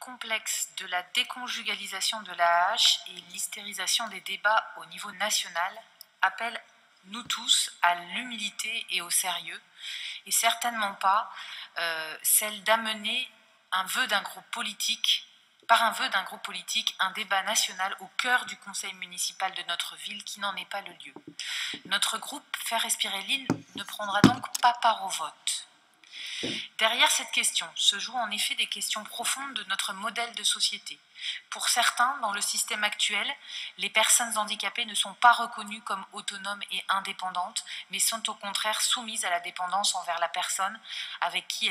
complexe de la déconjugalisation de l'AAH et l'hystérisation des débats au niveau national appelle, nous tous, à l'humilité et au sérieux, et certainement pas celle d'amener par un vœu d'un groupe politique, un débat national au cœur du conseil municipal de notre ville qui n'en est pas le lieu. Notre groupe Faire respirer l'île ne prendra donc pas part au vote. Derrière cette question se jouent en effet des questions profondes de notre modèle de société. Pour certains, dans le système actuel, les personnes handicapées ne sont pas reconnues comme autonomes et indépendantes, mais sont au contraire soumises à la dépendance envers la personne avec qui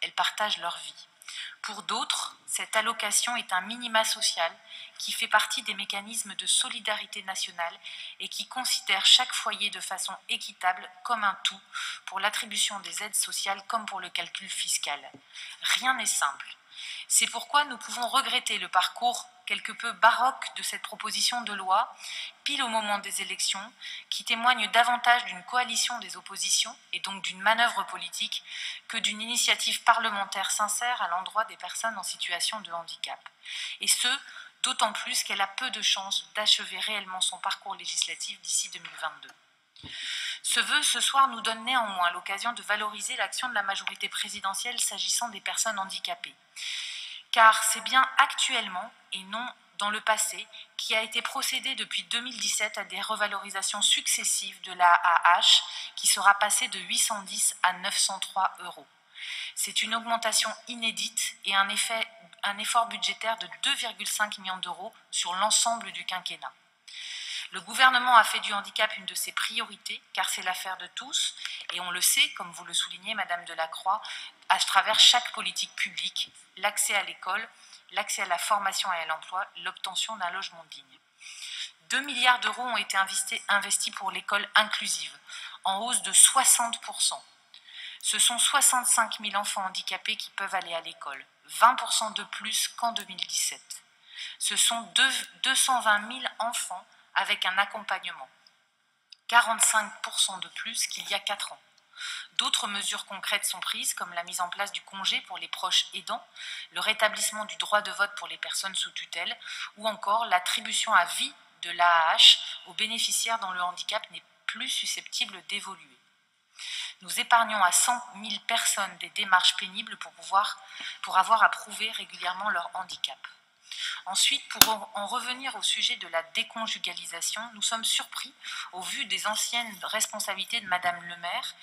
elles partagent leur vie. Pour d'autres, cette allocation est un minima social qui fait partie des mécanismes de solidarité nationale et qui considère chaque foyer de façon équitable comme un tout pour l'attribution des aides sociales comme pour le calcul fiscal. Rien n'est simple. C'est pourquoi nous pouvons regretter le parcours quelque peu baroque de cette proposition de loi, pile au moment des élections, qui témoigne davantage d'une coalition des oppositions et donc d'une manœuvre politique que d'une initiative parlementaire sincère à l'endroit des personnes en situation de handicap. Et ce, d'autant plus qu'elle a peu de chances d'achever réellement son parcours législatif d'ici 2022. Ce vœu ce soir nous donne néanmoins l'occasion de valoriser l'action de la majorité présidentielle s'agissant des personnes handicapées. Car c'est bien actuellement, et non dans le passé, qui a été procédé depuis 2017 à des revalorisations successives de l'AAH, qui sera passée de 810 à 903 €. C'est une augmentation inédite et un effort budgétaire de 2,5 millions d'euros sur l'ensemble du quinquennat. Le gouvernement a fait du handicap une de ses priorités, car c'est l'affaire de tous, et on le sait, comme vous le soulignez, Madame Delacroix, à travers chaque politique publique, l'accès à l'école, l'accès à la formation et à l'emploi, l'obtention d'un logement digne. 2 milliards d'euros ont été investis pour l'école inclusive, en hausse de 60%. Ce sont 65 000 enfants handicapés qui peuvent aller à l'école, 20% de plus qu'en 2017. Ce sont 220 000 enfants avec un accompagnement, 45% de plus qu'il y a 4 ans. D'autres mesures concrètes sont prises, comme la mise en place du congé pour les proches aidants, le rétablissement du droit de vote pour les personnes sous tutelle, ou encore l'attribution à vie de l'AAH aux bénéficiaires dont le handicap n'est plus susceptible d'évoluer. Nous épargnons à 100 000 personnes des démarches pénibles pour avoir à prouver régulièrement leur handicap. Ensuite, pour en revenir au sujet de la déconjugalisation, nous sommes surpris, au vu des anciennes responsabilités de Madame le maire,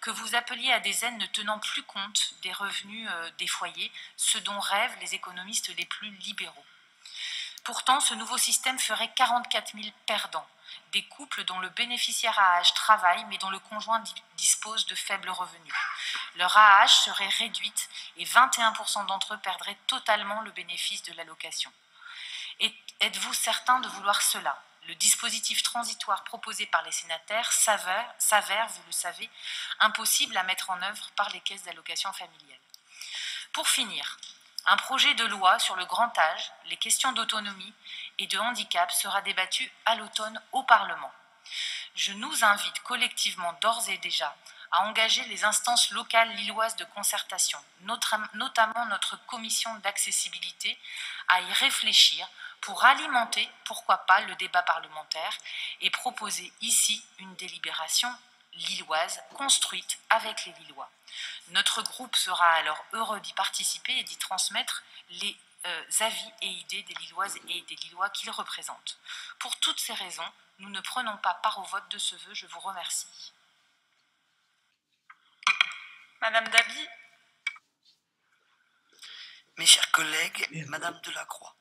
que vous appeliez à des aides ne tenant plus compte des revenus des foyers, ce dont rêvent les économistes les plus libéraux. Pourtant, ce nouveau système ferait 44 000 perdants, des couples dont le bénéficiaire AAH travaille mais dont le conjoint dispose de faibles revenus. Leur AAH serait réduite et 21% d'entre eux perdraient totalement le bénéfice de l'allocation. Et êtes-vous certain de vouloir cela ? Le dispositif transitoire proposé par les sénateurs s'avère, vous le savez, impossible à mettre en œuvre par les caisses d'allocation familiale. Pour finir, un projet de loi sur le grand âge, les questions d'autonomie et de handicap sera débattu à l'automne au Parlement. Je nous invite collectivement d'ores et déjà à engager les instances locales lilloises de concertation, notamment notre commission d'accessibilité, à y réfléchir pour alimenter, pourquoi pas, le débat parlementaire et proposer ici une délibération lilloise construite avec les Lillois. Notre groupe sera alors heureux d'y participer et d'y transmettre les avis et idées des Lilloises et des Lillois qu'il représente. Pour toutes ces raisons, nous ne prenons pas part au vote de ce vœu. Je vous remercie. Madame Dabi. Mes chers collègues, Madame Delacroix.